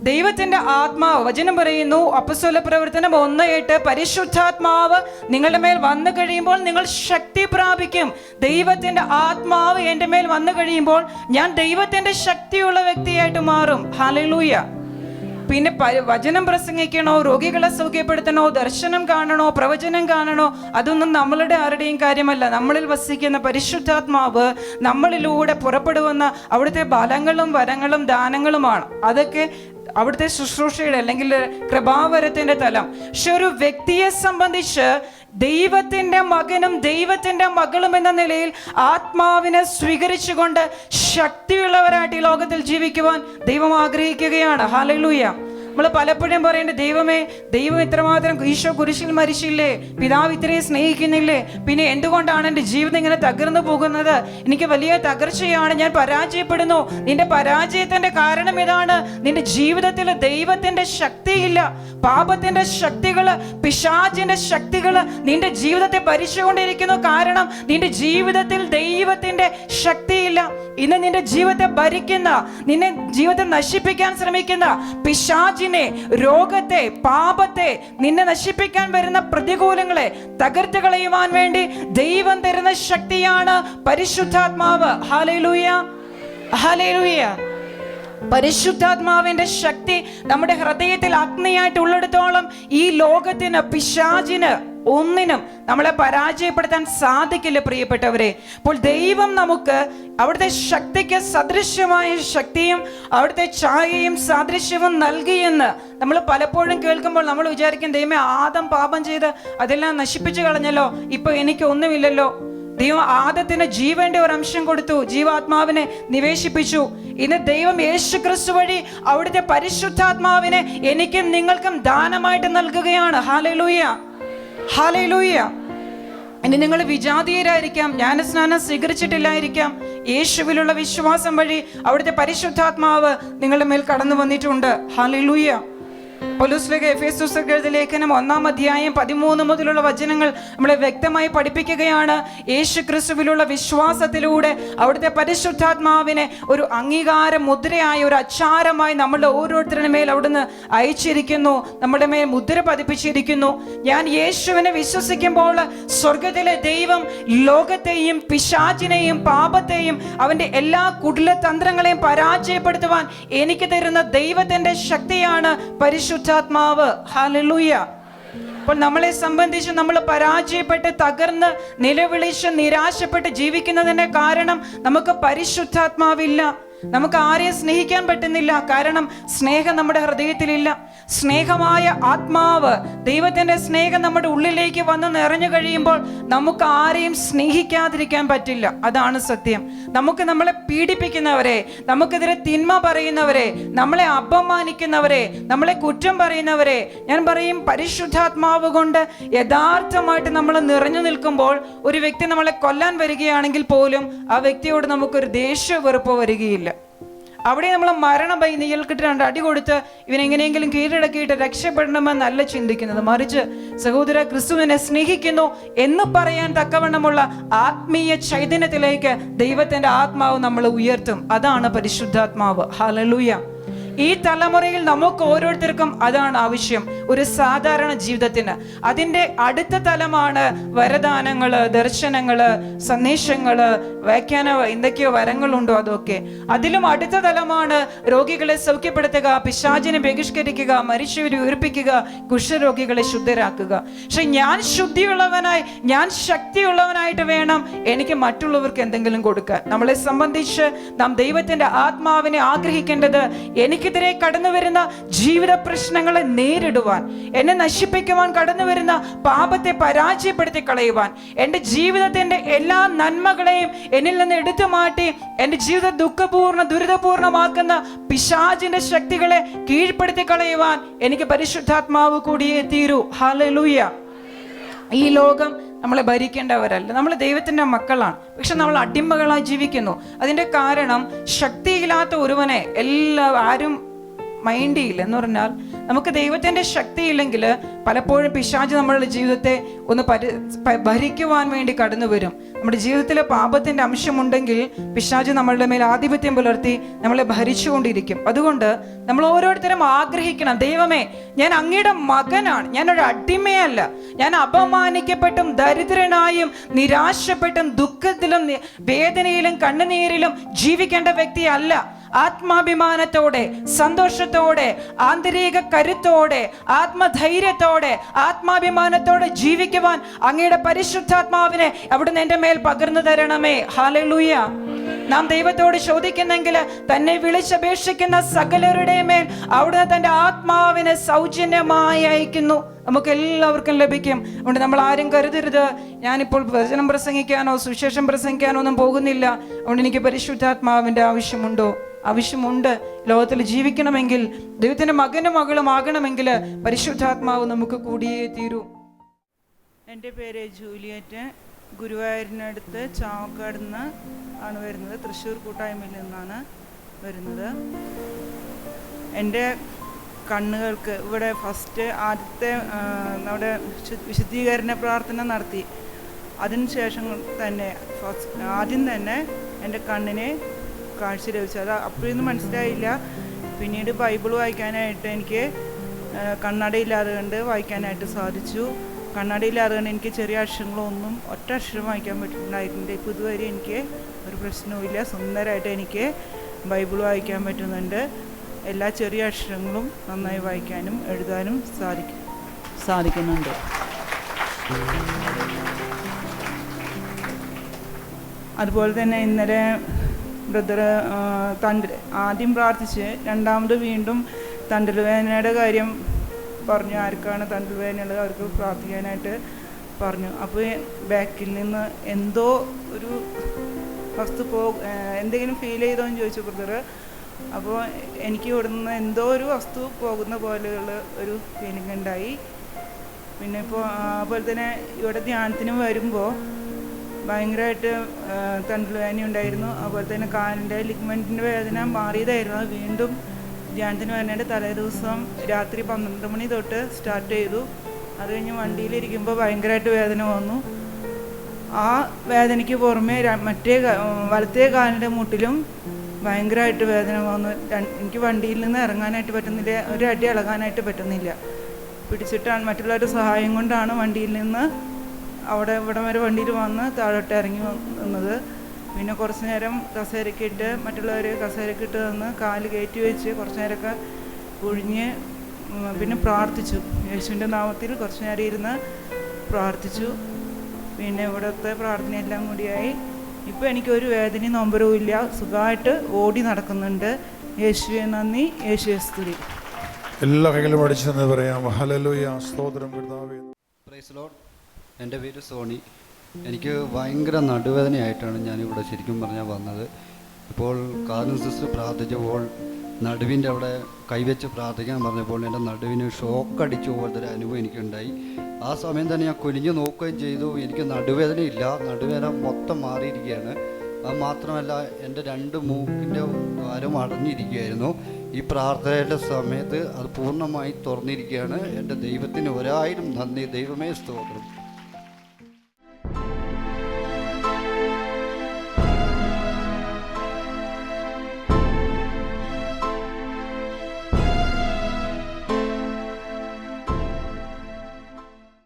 ദൈവത്തിന്റെ ആത്മാവ്, വചനം പറയുന്നു അപ്പോസ്തല പ്രവർത്തനം 1:8, പരിശുദ്ധാത്മാവ് നിങ്ങളുടെ മേൽ വന്നു കഴിയുമ്പോൾ നിങ്ങൾ ശക്തി പ്രാപിക്കും. ദൈവത്തിന്റെ ആത്മാവ് എൻ്റെ മേൽ വന്നു കഴിയുമ്പോൾ ഞാൻ ദൈവത്തിന്റെ ശക്തിയുള്ള വ്യക്തിയായിട്ട് മാറും. ഹല്ലേലൂയ. പിന്നെ വചനം പ്രസംഗിക്കണോ, രോഗികളെ സൗഖ്യപ്പെടുത്തണോ, ദർശനം കാണണോ, പ്രവചനം കാണണോ, അതൊന്നും നമ്മളുടെ ആരുടെയും കാര്യമല്ല. നമ്മളിൽ വസിക്കുന്ന പരിശുദ്ധാത്മാവ് നമ്മളിലൂടെ പുറപ്പെടുവന്ന അവിടുത്തെ ബലങ്ങളും വരങ്ങളും ദാനങ്ങളുമാണ്. അതൊക്കെ അവിടുത്തെ ശുശ്രൂഷയുടെ അല്ലെങ്കിൽ കൃപാവരത്തിന്റെ തലം. പക്ഷെ ഒരു വ്യക്തിയെ സംബന്ധിച്ച് ദൈവത്തിന്റെ മകനും ദൈവത്തിന്റെ മകളും എന്ന നിലയിൽ ആത്മാവിനെ സ്വീകരിച്ചുകൊണ്ട് ശക്തിയുള്ളവരായിട്ട് ഈ ലോകത്തിൽ ജീവിക്കുവാൻ ദൈവം ആഗ്രഹിക്കുകയാണ്. ഹല്ലേലൂയ. നമ്മൾ പലപ്പോഴും പറയേണ്ടത്, ദൈവം ഇത്രമാത്രം ഈശോ കുരിശിൽ മരിച്ചില്ലേ, പിതാവ് ഇത്രയും സ്നേഹിക്കുന്നില്ലേ, പിന്നെ എന്തുകൊണ്ടാണ് എൻ്റെ ജീവിതം ഇങ്ങനെ തകർന്നു പോകുന്നത്? എനിക്ക് വലിയ തകർച്ചയാണ്, ഞാൻ പരാജയപ്പെടുന്നു. നിന്റെ പരാജയത്തിന്റെ കാരണം ഇതാണ്, നിന്റെ ജീവിതത്തിൽ ദൈവത്തിന്റെ ശക്തിയില്ല. പാപത്തിന്റെ ശക്തികള്, പിശാചിന്റെ ശക്തികള് നിന്റെ ജീവിതത്തെ ഭരിച്ചുകൊണ്ടിരിക്കുന്നു. കാരണം നിന്റെ ജീവിതത്തിൽ ദൈവത്തിന്റെ ശക്തിയില്ല. ഇന്ന് നിന്റെ ജീവിതത്തെ ഭരിക്കുന്ന, നിന്നെ ജീവിതത്തെ നശിപ്പിക്കാൻ ശ്രമിക്കുന്ന പിശാചിനെ, രോഗത്തെ, പാപത്തെ, നിന്നെ നശിപ്പിക്കാൻ വരുന്ന പ്രതികൂലങ്ങളെ തകർത്ത് കളയുവാൻ വേണ്ടി ദൈവം തരുന്ന ശക്തിയാണ് പരിശുദ്ധാത്മാവ്. Hallelujah, hallelujah. പരിശുദ്ധാത്മാവിന്റെ ശക്തി നമ്മുടെ ഹൃദയത്തിൽ അഗ്നിയായിട്ട് ഉള്ളിടത്തോളം ഈ ലോകത്തിന്, പിശാചിന് ഒന്നിനും നമ്മളെ പരാജയപ്പെടുത്താൻ സാധിക്കില്ല പ്രിയപ്പെട്ടവരെ. അപ്പോൾ ദൈവം നമുക്ക് അവിടുത്തെ ശക്തിക്ക് സദൃശ്യമായ ശക്തിയും അവിടുത്തെ ഛായയും സാദൃശ്യവും നൽകിയെന്ന് നമ്മൾ പലപ്പോഴും കേൾക്കുമ്പോൾ നമ്മൾ വിചാരിക്കും, ദൈവമേ, ആദം പാപം ചെയ്ത് അതെല്ലാം നശിപ്പിച്ചു കളഞ്ഞല്ലോ, ഇപ്പൊ എനിക്ക് ഒന്നുമില്ലല്ലോ. ദൈവം ആദത്തിന് ജീവന്റെ ഒരു അംശം കൊടുത്തു, ജീവാത്മാവിനെ നിവേശിപ്പിച്ചു. ഇന്ന് ദൈവം യേശു ക്രിസ്തു വഴി അവിടുത്തെ പരിശുദ്ധാത്മാവിനെ എനിക്കും നിങ്ങൾക്കും ദാനമായിട്ട് നൽകുകയാണ്. Hallelujah, hallelujah. ഇനി നിങ്ങൾ വിജാതീയരായിരിക്കാം, ജ്ഞാനസ്നാനം സ്വീകരിച്ചിട്ടില്ലായിരിക്കാം. യേശുവിലുള്ള വിശ്വാസം വഴി അവിടുത്തെ പരിശുദ്ധാത്മാവ് നിങ്ങളുടെ മേൽ കടന്നു വന്നിട്ടുണ്ട്. ഹല്ലേലൂയ. പൗലോസ് എഫേസ്യർക്ക് എഴുതിയ ലേഖനം 1-ാം അധ്യായം 13 മുതലുള്ള വചനങ്ങൾ നമ്മളെ വ്യക്തമായി പഠിപ്പിക്കുകയാണ്. യേശു ക്രിസ്തുവിലുള്ള വിശ്വാസത്തിലൂടെ അവിടുത്തെ പരിശുദ്ധാത്മാവിനെ ഒരു അംഗീകാര മുദ്രയായ, ഒരു അച്ചാരമായി നമ്മളുടെ ഓരോരുത്തരുടെ മേൽ അവിടുന്ന് അയച്ചിരിക്കുന്നു, നമ്മുടെ മേൽ മുദ്ര പതിപ്പിച്ചിരിക്കുന്നു. ഞാൻ യേശുവിനെ വിശ്വസിക്കുമ്പോൾ സ്വർഗത്തിലെ ദൈവം ലോകത്തെയും പിശാചിനെയും പാപത്തെയും അവന്റെ എല്ലാ കുടിലതന്ത്രങ്ങളെയും പരാജയപ്പെടുത്തുവാൻ എനിക്ക് തരുന്ന ദൈവത്തിന്റെ ശക്തിയാണ് പരിശുദ്ധാത്മാവ്. ഹല്ലേലൂയ. അപ്പോൾ നമ്മളെ സംബന്ധിച്ച് നമ്മൾ പരാജയപ്പെട്ട് തകർന്ന് നിലവിളിച്ച് നിരാശപ്പെട്ട് ജീവിക്കുന്നതിന്റെ കാരണം നമുക്ക് പരിശുദ്ധാത്മാവില്ല. നമുക്ക് ആരെയും സ്നേഹിക്കാൻ പറ്റുന്നില്ല, കാരണം സ്നേഹം നമ്മുടെ ഹൃദയത്തിലില്ല. സ്നേഹമായ ആത്മാവ്, ദൈവത്തിന്റെ സ്നേഹം നമ്മുടെ ഉള്ളിലേക്ക് വന്ന് നിറഞ്ഞു കഴിയുമ്പോൾ നമുക്ക് ആരെയും സ്നേഹിക്കാതിരിക്കാൻ പറ്റില്ല. അതാണ് സത്യം. നമുക്ക് നമ്മളെ പീഡിപ്പിക്കുന്നവരെ, നമുക്കെതിരെ തിന്മ പറയുന്നവരെ, നമ്മളെ അപമാനിക്കുന്നവരെ, നമ്മളെ കുറ്റം പറയുന്നവരെ, ഞാൻ പറയും, പരിശുദ്ധാത്മാവ് കൊണ്ട് യഥാർത്ഥമായിട്ട് നമ്മൾ നിറഞ്ഞു നിൽക്കുമ്പോൾ ഒരു വ്യക്തി നമ്മളെ കൊല്ലാൻ വരികയാണെങ്കിൽ പോലും ആ വ്യക്തിയോട് നമുക്കൊരു ദേഷ്യ വെറുപ്പ് വരികയില്ല. അവിടെ നമ്മൾ മരണഭയം നീൽക്കിട്ട് 2 അടി കൊടുത്ത് ഇവനെങ്ങനെയെങ്കിലും കീഴടക്കിയിട്ട് രക്ഷപ്പെടണമെന്നല്ല ചിന്തിക്കുന്നത്. മറിച്ച് സഹോദര, ക്രിസ്തുവിനെ സ്നേഹിക്കുന്നു എന്ന് പറയാൻ തക്കവണ്ണമുള്ള ആത്മീയ ചൈതന്യത്തിലേക്ക് ദൈവത്തിന്റെ ആത്മാവ് നമ്മളെ ഉയർത്തും. അതാണ് പരിശുദ്ധാത്മാവ്. ഹല്ലേലൂയ. ഈ തലമുറയിൽ നമുക്ക് ഓരോരുത്തർക്കും അതാണ് ആവശ്യം, ഒരു സാധാരണ ജീവിതത്തിന്. അതിൻ്റെ അടുത്ത തലമാണ് വരദാനങ്ങള്, ദർശനങ്ങള്, സന്ദേശങ്ങള്, വ്യാഖ്യാന എന്തൊക്കെയോ വരങ്ങളുണ്ടോ അതൊക്കെ. അതിലും അടുത്ത തലമാണ് രോഗികളെ സൗഖ്യപ്പെടുത്തുക, പിശാചിനെ ബഹിഷ്കരിക്കുക, മരിച്ചവരെ ഉയർപ്പിക്കുക, കുഷ്ഠരോഗികളെ ശുദ്ധരാക്കുക. പക്ഷെ ഞാൻ ശുദ്ധിയുള്ളവനായി, ഞാൻ ശക്തിയുള്ളവനായിട്ട് വേണം എനിക്ക് മറ്റുള്ളവർക്ക് എന്തെങ്കിലും കൊടുക്കാൻ. നമ്മളെ സംബന്ധിച്ച് നാം ദൈവത്തിന്റെ ആത്മാവിനെ ആഗ്രഹിക്കേണ്ടത് എനിക്കെതിരെ കടന്നു വരുന്ന ജീവിത പ്രശ്നങ്ങളെ നേരിടുവാൻ, എന്നെ നശിപ്പിക്കുവാൻ കടന്നു വരുന്ന പാപത്തെ പരാജയപ്പെടുത്തി കളയുവാൻ, എൻ്റെ ജീവിതത്തിന്റെ എല്ലാ നന്മകളെയും എന്നിൽ നിന്ന് എടുത്തു മാറ്റി എൻ്റെ ജീവിതം ദുഃഖപൂർണ്ണ ദുരിതപൂർണമാക്കുന്ന പിശാചിന്റെ ശക്തികളെ കീഴ്പ്പെടുത്തി കളയുവാൻ എനിക്ക് പരിശുദ്ധാത്മാവ് കൂടിയേ തീരൂ. ഹല്ലേലൂയ. ഈ ലോകം നമ്മളെ ഭരിക്കേണ്ടവരല്ല, നമ്മൾ ദൈവത്തിന്റെ മക്കളാണ്. പക്ഷെ നമ്മൾ അടിമകളായി ജീവിക്കുന്നു. അതിന്റെ കാരണം ശക്തിയില്ലാത്ത ഒരുവനെ ആരും മൈൻഡ് ചെയ്യില്ല. എന്ന് പറഞ്ഞാൽ നമുക്ക് ദൈവത്തിന്റെ ശക്തിയില്ലെങ്കിൽ പലപ്പോഴും പിശാച് നമ്മളുടെ ജീവിതത്തെ ഒന്ന് ഭരിക്കുവാൻ വേണ്ടി കടന്നു വരും. നമ്മുടെ ജീവിതത്തിൽ പാപത്തിന്റെ അംശമുണ്ടെങ്കിൽ പിശാച് നമ്മളുടെ മേൽ ആധിപത്യം പുലർത്തി നമ്മളെ ഭരിച്ചുകൊണ്ടിരിക്കും. അതുകൊണ്ട് നമ്മൾ ഓരോരുത്തരും ആഗ്രഹിക്കണം, ദൈവമേ, ഞാൻ അങ്ങയുടെ മകനാണ്, ഞാനൊരു അടിമയല്ല, ഞാൻ അപമാനിക്കപ്പെട്ടും ദരിദ്രനായും നിരാശപ്പെട്ടും ദുഃഖത്തിലും വേദനയിലും കണ്ണുനീരിലും ജീവിക്കേണ്ട വ്യക്തിയല്ല. ആത്മാഭിമാനത്തോടെ, സന്തോഷത്തോടെ, ആന്തരിക കരുത്തോടെ, ആത്മധൈര്യത്തോടെ, ആത്മാഭിമാനത്തോടെ ജീവിക്കുവാൻ അങ്ങയുടെ പരിശുദ്ധാത്മാവിനെ അവിടുന്ന് എൻ്റെ മേൽ പകർന്നു തരണമേ. ഹല്ലേലൂയ. നാം ദൈവത്തോട് ചോദിക്കുന്നെങ്കിൽ തന്നെ വിളിച്ചപേക്ഷിക്കുന്ന സകലരുടെ മേൽ അവിടുന്ന് തൻ്റെ ആത്മാവിനെ സൗജന്യമായി അയക്കുന്നു. നമുക്ക് എല്ലാവർക്കും ലഭിക്കും. അതുകൊണ്ട് നമ്മൾ ആരും കരുതരുത്, ഞാനിപ്പോൾ വചനം പ്രസംഗിക്കാനോ സുവിശേഷം പ്രസംഗിക്കാനോ ഒന്നും പോകുന്നില്ല, അതുകൊണ്ട് എനിക്ക് പരിശുദ്ധാത്മാവിൻ്റെ ആവശ്യമുണ്ടോ? ആവശ്യമുണ്ട്. ലോകത്തിൽ ജീവിക്കണമെങ്കിൽ, ദൈവത്തിൻ്റെ മകനും മകളും ആകണമെങ്കിൽ പരിശുദ്ധാത്മാവ് നമുക്ക് കൂടിയേ തീരൂ. എൻ്റെ പേര് ജൂലിയറ്റ്. ഗുരുവായൂരിനടുത്ത് ചാവക്കാട് നിന്ന് ആണ് വരുന്നത്. തൃശ്ശൂർ കൂട്ടായ്മയിൽ നിന്നാണ് വരുന്നത്. എൻ്റെ കണ്ണുകൾക്ക് ഇവിടെ ആദ്യത്തെ നമ്മുടെ വിശുദ്ധീകരണ പ്രാർത്ഥന നടത്തി. അതിനുശേഷം തന്നെ ആദ്യം തന്നെ എൻ്റെ കണ്ണിനെ കാഴ്ച ലഭിച്ചു. അത് അപ്പോഴൊന്നും മനസ്സിലായില്ല. പിന്നീട് ബൈബിൾ വായിക്കാനായിട്ട് എനിക്ക് കണ്ണടയില്ലാതെ കണ്ട് വായിക്കാനായിട്ട് സാധിച്ചു. കണ്ണടയില്ലാതെ കണ്ട് എനിക്ക് ചെറിയ അക്ഷരങ്ങളൊന്നും ഒറ്റ അക്ഷരം വായിക്കാൻ പറ്റുന്നുണ്ടായിട്ടുണ്ട്. ഇപ്പോൾ ഇതുവരെ എനിക്ക് ഒരു പ്രശ്നവുമില്ല. സുന്ദരമായിട്ട് എനിക്ക് ബൈബിൾ വായിക്കാൻ പറ്റുന്നുണ്ട്. എല്ലാ ചെറിയ അക്ഷരങ്ങളും നന്നായി വായിക്കാനും എഴുതാനും സാധിക്കുന്നുണ്ട്. അതുപോലെ തന്നെ ഇന്നലെ ബ്രദർ ആദ്യം പ്രാർത്ഥിച്ച് രണ്ടാമത് വീണ്ടും തണ്ടൽ വേദനയുടെ കാര്യം പറഞ്ഞു. ആർക്കാണ് തണ്ടൽ വേദനയുള്ളത് അവർക്ക് പ്രാർത്ഥിക്കാനായിട്ട് പറഞ്ഞു. അപ്പോൾ ബാക്കിൽ നിന്ന് എന്തോ ഒരു വസ്തു എന്തെങ്കിലും ഫീൽ ചെയ്തോ എന്ന് ചോദിച്ചു ബ്രദർ. അപ്പോൾ എനിക്ക് ഇവിടുന്ന് എന്തോ ഒരു വസ്തു പോകുന്ന പോലെയുള്ള ഒരു ഫീലിംഗ് ഉണ്ടായി. പിന്നെ ഇപ്പോൾ അതുപോലെ തന്നെ ഇവിടെ ധ്യാനത്തിന് വരുമ്പോൾ ഭയങ്കരമായിട്ട് തണ്ടൽ വേദന ഉണ്ടായിരുന്നു. അതുപോലെ തന്നെ കാലിൻ്റെ ലിഗ്മെൻറ്റിൻ്റെ വേദന മാറിയതായിരുന്നു. അത് വീണ്ടും ധ്യാനത്തിന് വരുന്നതിൻ്റെ തലേ ദിവസം രാത്രി 12 മണി തൊട്ട് സ്റ്റാർട്ട് ചെയ്തു. അത് കഴിഞ്ഞ് വണ്ടിയിലിരിക്കുമ്പോൾ ഭയങ്കരമായിട്ട് വേദന വന്നു. ആ വേദനയ്ക്ക് പുറമെ മറ്റേ വലത്തേ കാലിൻ്റെ മുട്ടിലും ഭയങ്കരമായിട്ട് വേദന വന്നു. എനിക്ക് വണ്ടിയിൽ നിന്ന് ഇറങ്ങാനായിട്ട് പറ്റുന്നില്ല, ഒരു അടി ഇളകാനായിട്ട് പറ്റുന്നില്ല. പിടിച്ചിട്ടാണ് മറ്റുള്ളവരുടെ സഹായം കൊണ്ടാണ് വണ്ടിയിൽ നിന്ന് ഇവിടെ വരെ വണ്ടിയിൽ വന്ന് താഴോട്ട് ഇറങ്ങി വന്നത്. പിന്നെ കുറച്ച് നേരം കസേരക്കിട്ട് മറ്റുള്ളവർ കസേരക്കിട്ട് വന്ന് കാല് കയറ്റി വെച്ച് കുറച്ച് നേരമൊക്കെ കുഴിഞ്ഞ് പിന്നെ പ്രാർത്ഥിച്ചു. യേശുവിൻ്റെ നാമത്തിൽ കുറച്ച് നേരം ഇരുന്ന് പ്രാർത്ഥിച്ചു. പിന്നെ ഇവിടുത്തെ പ്രാർത്ഥനയെല്ലാം കൂടിയായി ഇപ്പോൾ എനിക്കൊരു വേദനയും നൊമ്പരവും ഇല്ല. സുഖമായിട്ട് ഓടി നടക്കുന്നുണ്ട്. യേശുവെ നന്ദി, യേശുവെ സ്തുതി. എല്ലാ കൈകളും അടിച്ചെന്ന് പറയാം. ഹല്ലേലൂയ, സ്തോത്രം കർത്താവേ. Praise Lord. എൻ്റെ പേര് സോണി. എനിക്ക് ഭയങ്കര നടുവേദനയായിട്ടാണ് ഞാനിവിടെ ശരിക്കും പറഞ്ഞാൽ വന്നത്. ഇപ്പോൾ കാർഡിനൽ സിസ്റ്റർ പ്രാർത്ഥിച്ചപ്പോൾ നടുവിൻ്റെ അവിടെ കൈവച്ച് പ്രാർത്ഥിക്കാൻ പറഞ്ഞപ്പോൾ എൻ്റെ നടുവിന് ഷോക്കടിച്ചു പോലത്തെ ഒരു അനുഭവം എനിക്കുണ്ടായി. ആ സമയം തന്നെ ഞാൻ കുനിഞ്ഞു നോക്കുകയും ചെയ്തു. എനിക്ക് നടുവേദനയില്ല, നടുവേദന മൊത്തം മാറിയിരിക്കുകയാണ്. അത് മാത്രമല്ല എൻ്റെ 2 മൂക്കിൻ്റെ ദ്വാരം അടഞ്ഞിരിക്കുകയായിരുന്നു. ഈ പ്രാർത്ഥനയുടെ സമയത്ത് അത് പൂർണ്ണമായി തുറന്നിരിക്കുകയാണ്. എൻ്റെ ദൈവത്തിന് 1000 നന്ദി. ദൈവമേ സ്തോത്രം.